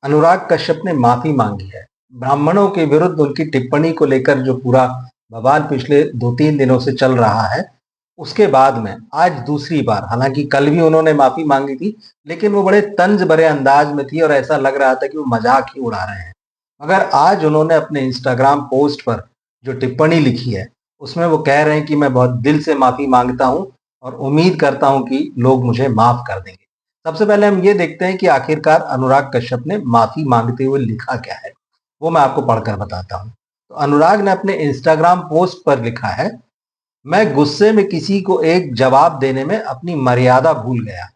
अनुराग कश्यप ने माफी मांगी है। ब्राह्मणों के विरुद्ध उनकी टिप्पणी को लेकर जो पूरा बवाल पिछले 2-3 दिनों से चल रहा है, उसके बाद में आज दूसरी बार, हालांकि कल भी उन्होंने माफी मांगी थी, लेकिन वो बड़े तंज भरे अंदाज में थी और ऐसा लग रहा था कि वो मजाक ही उड़ा रहे हैं। मगर आज उन्होंने अपने इंस्टाग्राम पोस्ट पर जो टिप्पणी लिखी है, उसमें वो कह रहे हैं कि मैं बहुत दिल से माफी मांगता हूं और उम्मीद करता हूं कि लोग मुझे माफ कर देंगे। सबसे पहले हम ये देखते हैं कि आखिरकार अनुराग कश्यप ने माफी मांगते हुए लिखा क्या है, वो मैं आपको पढ़कर बताता हूँ। तो अनुराग ने अपने इंस्टाग्राम पोस्ट पर लिखा है, मैं गुस्से में किसी को एक जवाब देने में अपनी मर्यादा भूल गया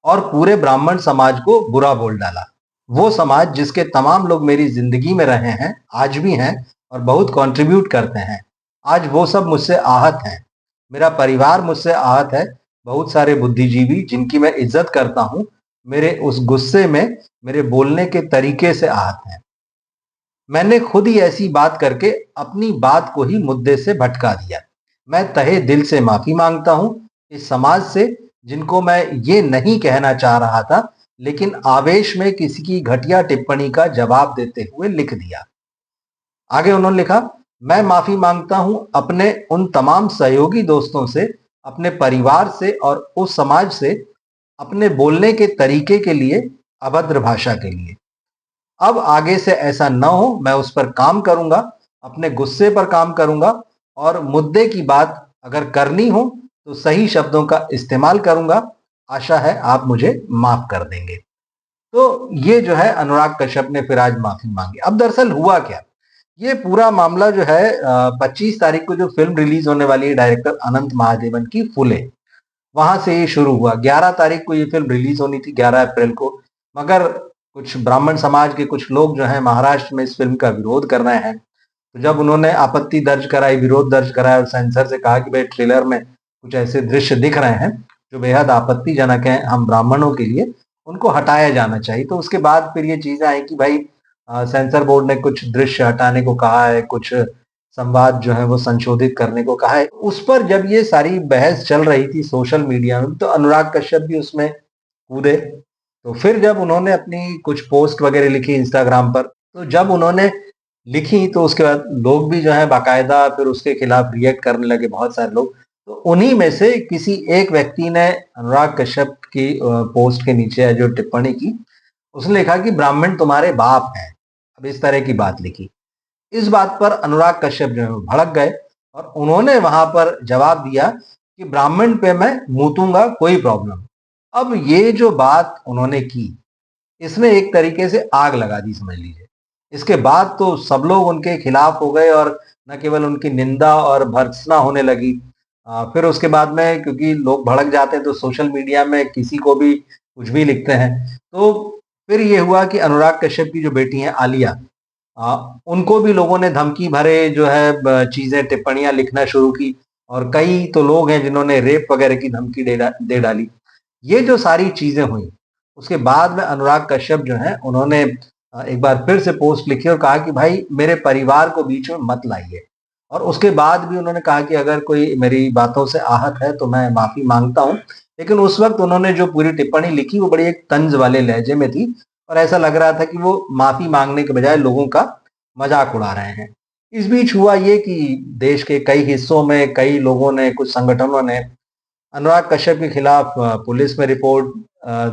और पूरे ब्राह्मण समाज को बुरा बोल डाला। वो समाज जिसके तमाम लोग मेरी जिंदगी में रहे हैं, आज भी हैं और बहुत कंट्रीब्यूट करते हैं, आज वो सब मुझसे आहत हैं। मेरा परिवार मुझसे आहत है। बहुत सारे बुद्धिजीवी जिनकी मैं इज्जत करता हूं, मेरे उस गुस्से में मेरे बोलने के तरीके से आहत हैं। मैंने खुद ही ऐसी बात करके अपनी बात को ही मुद्दे से भटका दिया। मैं तहे दिल से माफी मांगता हूं इस समाज से, जिनको मैं ये नहीं कहना चाह रहा था, लेकिन आवेश में किसी की घटिया टिप्पणी का जवाब देते हुए लिख दिया। आगे उन्होंने लिखा, मैं माफी मांगता हूं अपने उन तमाम सहयोगी दोस्तों से, अपने परिवार से और उस समाज से, अपने बोलने के तरीके के लिए, अभद्र भाषा के लिए। अब आगे से ऐसा न हो, मैं उस पर काम करूंगा, अपने गुस्से पर काम करूंगा और मुद्दे की बात अगर करनी हो तो सही शब्दों का इस्तेमाल करूंगा। आशा है आप मुझे माफ कर देंगे। तो ये जो है अनुराग कश्यप ने फिर आज माफी मांगी। अब दरअसल हुआ क्या, ये पूरा मामला जो है 25 तारीख को जो फिल्म रिलीज होने वाली है डायरेक्टर अनंत महादेवन की, फूले, वहां से ये शुरू हुआ। 11 तारीख को ये फिल्म रिलीज होनी थी, 11 अप्रैल को, मगर कुछ ब्राह्मण समाज के कुछ लोग जो हैं महाराष्ट्र में इस फिल्म का विरोध कर रहे हैं। तो जब उन्होंने आपत्ति दर्ज कराई, विरोध दर्ज कराया और सेंसर से कहा कि भाई ट्रेलर में कुछ ऐसे दृश्य दिख रहे हैं जो बेहद आपत्तिजनक हैं हम ब्राह्मणों के लिए, उनको हटाया जाना चाहिए। तो उसके बाद फिर ये चीजें आई कि भाई सेंसर बोर्ड ने कुछ दृश्य हटाने को कहा है, कुछ संवाद जो है वो संशोधित करने को कहा है। उस पर जब ये सारी बहस चल रही थी सोशल मीडिया में, तो अनुराग कश्यप भी उसमें कूदे। तो फिर जब उन्होंने अपनी कुछ पोस्ट वगैरह लिखी इंस्टाग्राम पर, तो जब उन्होंने लिखी तो उसके बाद लोग भी जो है बाकायदा फिर उसके खिलाफ रिएक्ट करने लगे, बहुत सारे लोग। तो उन्हीं में से किसी एक व्यक्ति ने अनुराग कश्यप की पोस्ट के नीचे जो टिप्पणी की, उसने लिखा कि ब्राह्मण तुम्हारे बाप हैं। अब इस तरह की बात लिखी। इस बात पर अनुराग कश्यप जो है वो भड़क गए और उन्होंने वहां पर जवाब दिया कि ब्राह्मण पे मैं मूतूंगा, कोई प्रॉब्लम। अब ये जो बात उन्होंने की, इसने एक तरीके से आग लगा दी, समझ लीजिए। इसके बाद तो सब लोग उनके खिलाफ हो गए और न केवल उनकी निंदा और भर्त्सना होने लगी। फिर उसके बाद में, क्योंकि लोग भड़क जाते हैं तो सोशल मीडिया में किसी को भी कुछ भी लिखते हैं, तो फिर ये हुआ कि अनुराग कश्यप की जो बेटी है आलिया, उनको भी लोगों ने धमकी भरे जो है चीजें, टिप्पणियां लिखना शुरू की और कई तो लोग हैं जिन्होंने रेप वगैरह की धमकी दे डाली। ये जो सारी चीजें हुई, उसके बाद में अनुराग कश्यप जो है उन्होंने एक बार फिर से पोस्ट लिखी और कहा कि भाई मेरे परिवार को बीच में मत लाइए। और उसके बाद भी उन्होंने कहा कि अगर कोई मेरी बातों से आहत है तो मैं माफी मांगता हूं। लेकिन उस वक्त उन्होंने जो पूरी टिप्पणी लिखी वो बड़ी एक तंज वाले लहजे में थी और ऐसा लग रहा था कि वो माफी मांगने के बजाय लोगों का मजाक उड़ा रहे हैं। इस बीच हुआ ये कि देश के कई हिस्सों में कई लोगों ने, कुछ संगठनों ने अनुराग कश्यप के खिलाफ पुलिस में रिपोर्ट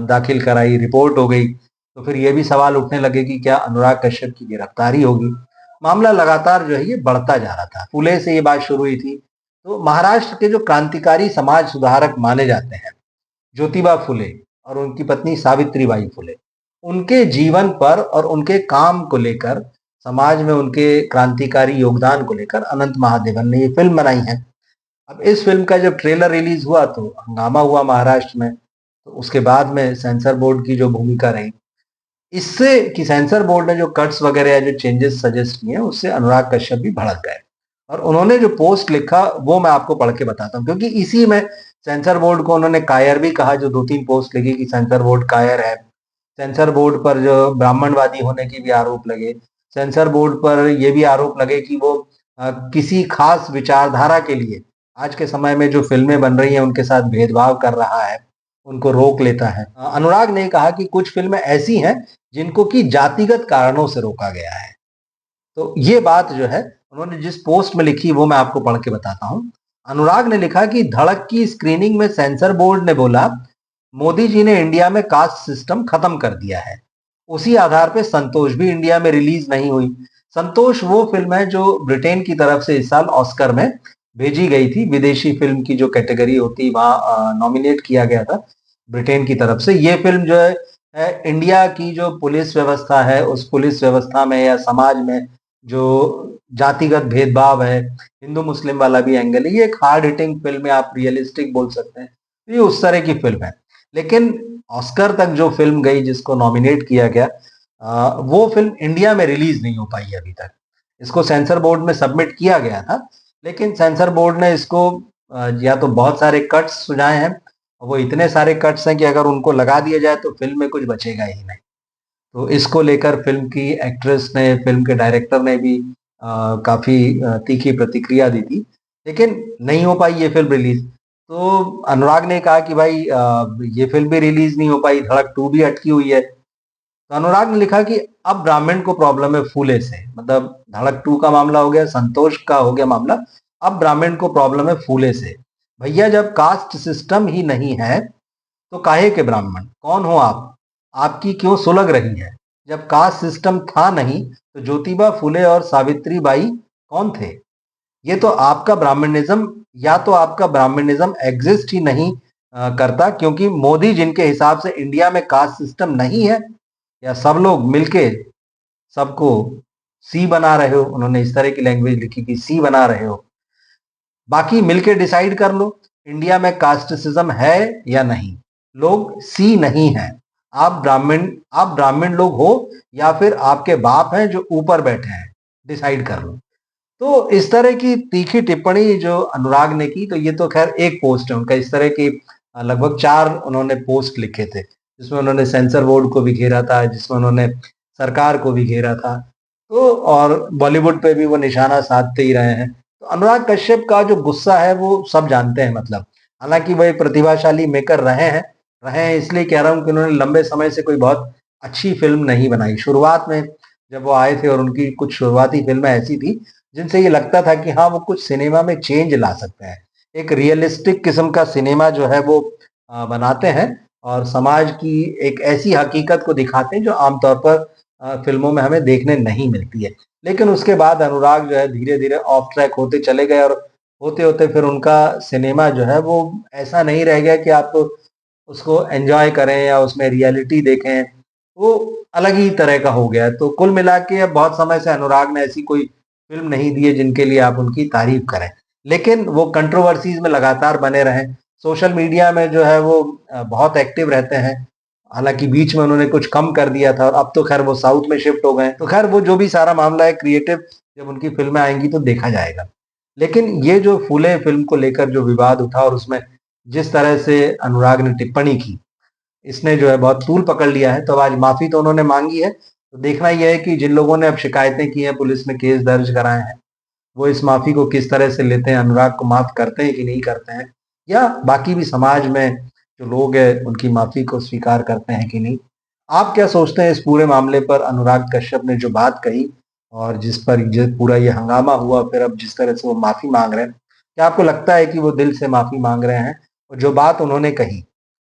दाखिल कराई, रिपोर्ट हो गई। तो फिर ये भी सवाल उठने लगे कि क्या अनुराग कश्यप की गिरफ्तारी होगी। मामला लगातार जो है ये बढ़ता जा रहा था। फुले से ये बात शुरू हुई थी। तो महाराष्ट्र के जो क्रांतिकारी समाज सुधारक माने जाते हैं, ज्योतिबा फुले और उनकी पत्नी सावित्रीबाई फुले, उनके जीवन पर और उनके काम को लेकर, समाज में उनके क्रांतिकारी योगदान को लेकर अनंत महादेवन ने ये फिल्म बनाई है। अब इस फिल्म का जब ट्रेलर रिलीज हुआ तो हंगामा हुआ महाराष्ट्र में। तो उसके बाद में सेंसर बोर्ड की जो भूमिका रही, इससे कि सेंसर बोर्ड ने जो कट्स वगैरह या जो चेंजेस सजेस्ट किए, उससे अनुराग कश्यप भी भड़क गए और उन्होंने जो पोस्ट लिखा वो मैं आपको पढ़ के बताता हूँ, क्योंकि इसी में सेंसर बोर्ड को उन्होंने कायर भी कहा। जो 2-3 पोस्ट लिखी कि सेंसर बोर्ड कायर है, सेंसर बोर्ड पर जो ब्राह्मणवादी होने की भी आरोप लगे, सेंसर बोर्ड पर ये भी आरोप लगे कि वो किसी खास विचारधारा के लिए आज के समय में जो फिल्में बन रही हैं उनके साथ भेदभाव कर रहा है। उनको रोक लेता है। अनुराग ने कहा कि कुछ फिल्में ऐसी हैं जिनको कि जातिगत कारणों से रोका गया है। तो ये बात जो है उन्होंने जिस पोस्ट में लिखी वो मैं आपको पढ़ के बताता हूं। अनुराग ने लिखा कि धड़क की स्क्रीनिंग में सेंसर बोर्ड ने बोला मोदी जी ने इंडिया में कास्ट सिस्टम खत्म कर दिया है। उसी आधार पे संतोष भी इंडिया में रिलीज नहीं हुई। संतोष वो फिल्म है जो ब्रिटेन की तरफ से इस साल ऑस्कर में भेजी गई थी। विदेशी फिल्म की जो कैटेगरी होती वहां नॉमिनेट किया गया था ब्रिटेन की तरफ से। ये फिल्म जो है इंडिया की जो पुलिस व्यवस्था है उस पुलिस व्यवस्था में या समाज में जो जातिगत भेदभाव है, हिंदू मुस्लिम वाला भी एंगल है, ये एक हार्ड हिटिंग फिल्म है, आप रियलिस्टिक बोल सकते हैं। ये उस तरह की फिल्म है। लेकिन ऑस्कर तक जो फिल्म गई जिसको नॉमिनेट किया गया वो फिल्म इंडिया में रिलीज नहीं हो पाई अभी तक। इसको सेंसर बोर्ड में सबमिट किया गया था, लेकिन सेंसर बोर्ड ने इसको या तो बहुत सारे कट्स सुझाए हैं, वो इतने सारे कट्स हैं कि अगर उनको लगा दिया जाए तो फिल्म में कुछ बचेगा ही नहीं। तो इसको लेकर फिल्म की एक्ट्रेस ने, फिल्म के डायरेक्टर ने भी काफी तीखी प्रतिक्रिया दी थी, लेकिन नहीं हो पाई ये फिल्म रिलीज। तो अनुराग ने कहा कि भाई ये फिल्म भी रिलीज नहीं हो पाई, धड़क 2 भी अटकी हुई है। तो अनुराग ने लिखा कि अब ब्राह्मण को प्रॉब्लम है फूले से, मतलब धड़क 2 का मामला हो गया, संतोष का हो गया मामला, अब ब्राह्मण को प्रॉब्लम है फूले से। भैया जब कास्ट सिस्टम ही नहीं है तो काहे के ब्राह्मण, कौन हो आप, आपकी क्यों सुलग रही है। जब कास्ट सिस्टम था नहीं तो ज्योतिबा फूले और सावित्री बाई कौन थे। ये तो आपका ब्राह्मणिज्म, या तो आपका ब्राह्मणिज्म एग्जिस्ट ही नहीं करता, क्योंकि मोदी जिनके हिसाब से इंडिया में कास्ट सिस्टम नहीं है, या सब लोग मिलके सबको सी बना रहे हो। उन्होंने इस तरह की लैंग्वेज लिखी कि सी बना रहे हो। बाकी मिलके डिसाइड कर लो इंडिया में कास्टिसिज्म है या नहीं। लोग सी नहीं है। आप ब्राह्मण लोग हो या फिर आपके बाप हैं जो ऊपर बैठे हैं, डिसाइड कर लो। तो इस तरह की तीखी टिप्पणी जो अनुराग ने की, तो ये तो खैर एक पोस्ट है उनका। इस तरह की लगभग 4 उन्होंने पोस्ट लिखे थे, जिसमें उन्होंने सेंसर बोर्ड को भी घेरा था, जिसमें उन्होंने सरकार को भी घेरा था, तो और बॉलीवुड पे भी वो निशाना साधते ही रहे हैं। तो अनुराग कश्यप का जो गुस्सा है वो सब जानते हैं। मतलब हालांकि वो एक प्रतिभाशाली मेकर रहे हैं इसलिए कह रहा हूँ कि उन्होंने लंबे समय से कोई बहुत अच्छी फिल्म नहीं बनाई। शुरुआत में जब वो आए थे और उनकी कुछ शुरुआती फिल्में ऐसी थी जिनसे ये लगता था कि हाँ वो कुछ सिनेमा में चेंज ला सकते हैं, एक रियलिस्टिक किस्म का सिनेमा जो है वो बनाते हैं और समाज की एक ऐसी हकीकत को दिखाते हैं जो आमतौर पर फिल्मों में हमें देखने नहीं मिलती है। लेकिन उसके बाद अनुराग जो है धीरे धीरे ऑफ ट्रैक होते चले गए और होते होते फिर उनका सिनेमा जो है वो ऐसा नहीं रह गया कि आप उसको एंजॉय करें या उसमें रियलिटी देखें, वो अलग ही तरह का हो गया है। तो कुल मिला के अब बहुत समय से अनुराग ने ऐसी कोई फिल्म नहीं दी है जिनके लिए आप उनकी तारीफ करें, लेकिन वो कंट्रोवर्सीज में लगातार बने रहे। सोशल मीडिया में जो है वो बहुत एक्टिव रहते हैं। हालांकि बीच में उन्होंने कुछ कम कर दिया था और अब तो खैर वो साउथ में शिफ्ट हो गए। तो खैर वो जो भी सारा मामला है क्रिएटिव, जब उनकी फिल्में आएंगी तो देखा जाएगा। लेकिन ये जो फूले फिल्म को लेकर जो विवाद उठा और उसमें जिस तरह से अनुराग ने टिप्पणी की, इसने जो है बहुत तूल पकड़ लिया है। तो आज माफी तो उन्होंने मांगी है, तो देखना यह है कि जिन लोगों ने अब शिकायतें की हैं, पुलिस में केस दर्ज कराए हैं, वो इस माफी को किस तरह से लेते हैं, अनुराग को माफ करते हैं कि नहीं करते हैं, या बाकी भी समाज में जो लोग हैं उनकी माफी को स्वीकार करते हैं कि नहीं। आप क्या सोचते हैं इस पूरे मामले पर, अनुराग कश्यप ने जो बात कही और जिस पर पूरा ये हंगामा हुआ, फिर अब जिस तरह से वो माफी मांग रहे हैं, क्या आपको लगता है कि वो दिल से माफी मांग रहे हैं और जो बात उन्होंने कही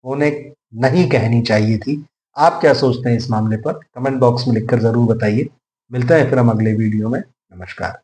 वो उन्हें नहीं कहनी चाहिए थी? आप क्या सोचते हैं इस मामले पर? कमेंट बॉक्स में लिखकर जरूर बताइए। मिलते हैं फिर हम अगले वीडियो में। नमस्कार।